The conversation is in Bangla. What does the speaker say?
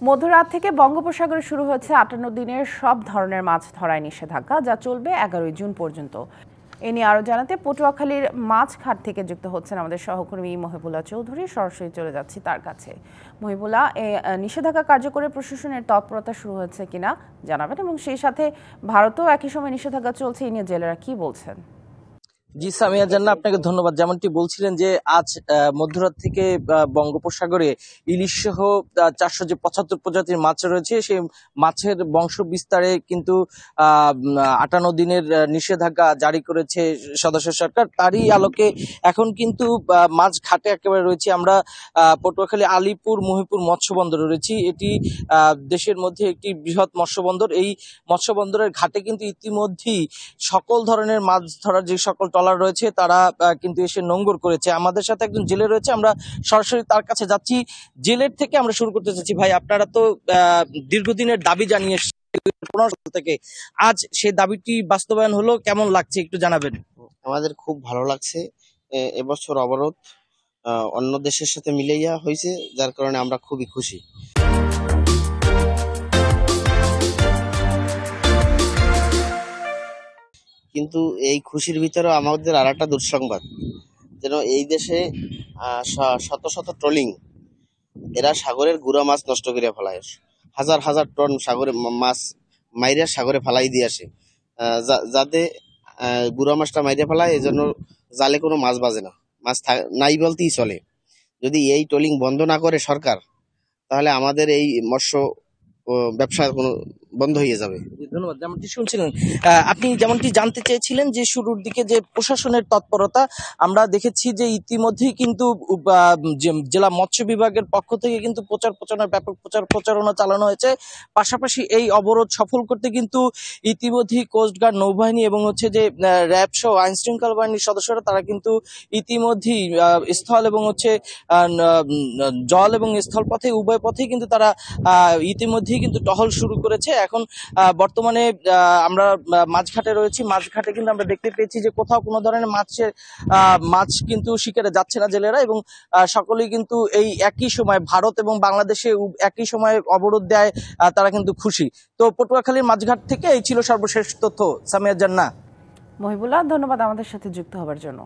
মধ্যরাত থেকে বঙ্গোপসাগরে শুরু হয়েছে ৫৮ দিনের সব ধরনের মাছ ধরায় নিষেধাজ্ঞা, যা চলবে ১১ জুন পর্যন্ত। এ নিয়ে আরো জানাতে পটুয়াখালীর মাছঘাট থেকে যুক্ত হচ্ছেন আমাদের সহকর্মী মহিবুল্লাহ চৌধুরী। সরাসরি চলে যাচ্ছি তার কাছে। মহিবুল্লাহ, এই নিষেধাজ্ঞা কার্যকরে প্রশাসনের তৎপরতা শুরু হয়েছে কিনা জানাবেন, এবং সেই সাথে ভারতেও একই সময় নিষেধাজ্ঞা চলছে, এই নিয়ে জেলেরা কি বলছেন? জি সামিয়া জান্নাত, আপনাকে ধন্যবাদ। যেমনটি বলছিলেন যে আজ মধ্যরাত থেকে বঙ্গোপসাগরে ইলিশ সহ ৪৭৫ প্রজাতির মাছ রয়েছে, সেই মাছের বংশ বিস্তারে কিন্তু ৫৮ দিনের নিষেধাজ্ঞা জারি করেছে সদস্য সরকার। তারই আলোকে এখন কিন্তু মাছ ঘাটে একেবারে রয়েছে আমরা। পটুয়াখালী আলীপুর মহিপুর মৎস্য বন্দরে রয়েছি। এটি দেশের মধ্যে একটি বৃহৎ মৎস্য বন্দর। এই মৎস্য বন্দরের ঘাটে কিন্তু ইতিমধ্যেই সকল ধরনের মাছ ধরার যে সকল ট্রলার রয়েছে তারা কিন্তু এসে নোঙ্গর করেছে। আমাদের সাথে একজন জেলে রয়েছে, আমরা সরাসরি তার কাছে যাচ্ছি। জেলের থেকে আমরা শুরু করতে চাচ্ছি। ভাই, আপনারা তো দীর্ঘদিনের দাবি জানিয়ে 15 থেকে আজ সেই দাবিটি বাস্তবায়ন হলো, কেমন লাগছে একটু জানাবেন? আমাদের খুব ভালো লাগছে। এবছর অবরোধ অন্য দেশের সাথে মিলাইয়া হয়েছে, যার কারণে আমরা খুবই খুশি। কিন্তু এই খুশির ভিতরে আমাদের আর একটা দুঃসংবাদ, যেন এই দেশে শত শত ট্রলিং, এরা সাগরের গুড়া মাছ নষ্ট করে ফেলায়। হাজার হাজার টন সাগরে মাছ মাইরা সাগরে ফেলাই দিয়ে আসে, যাতে গুড়া মাছটা মাইরে ফেলায়। এই জন্য জালে কোনো মাছ বাজে না, মাছ নাই বলতেই চলে। যদি এই ট্রলিং বন্ধ না করে সরকার, তাহলে আমাদের এই মৎস্য ব্যবসা কোনো বন্ধ হয়ে যাবে। ধন্যবাদ। যেমনটি শুনছিলেন, আপনি যেমনটি জানতে চেয়েছিলেন যে শুরুর দিকে যে প্রশাসনের তৎপরতা, আমরা দেখেছি যে ইতিমধ্যেই কিন্তু জেলা মৎস্য বিভাগের পক্ষ থেকে কিন্তু ব্যাপক প্রচারণা চালানো হয়েছে। পাশাপাশি এই অবরোধ সফল করতে কিন্তু ইতিমধ্যেই কোস্টগার্ড, নৌবাহিনী এবং হচ্ছে যে র্যাব সহ আইন শৃঙ্খলা বাহিনীর সদস্যরা তারা কিন্তু ইতিমধ্যেই স্থল এবং হচ্ছে জল এবং স্থল পথে উভয় পথেই কিন্তু তারা ইতিমধ্যেই কিন্তু টহল শুরু করেছে। এখন বর্তমানে আমরা মাছঘাটে রয়েছি। মাছঘাটে কিন্তু আমরা দেখতে পেয়েছি যে কোথাও কোনো ধরনের মাছ কিন্তু শিকারে যাচ্ছে না জেলেরা, এবং সকলেই কিন্তু এই একই সময় ভারত এবং বাংলাদেশে একই সময় অবরোধ দেয়, তারা কিন্তু খুশি। তো পটুয়াখালীর মাছঘাট থেকে এই ছিল সর্বশেষ তথ্য। সামিয়া জান্নাত। মহিবুল্লাহ, ধন্যবাদ আমাদের সাথে যুক্ত হবার জন্য।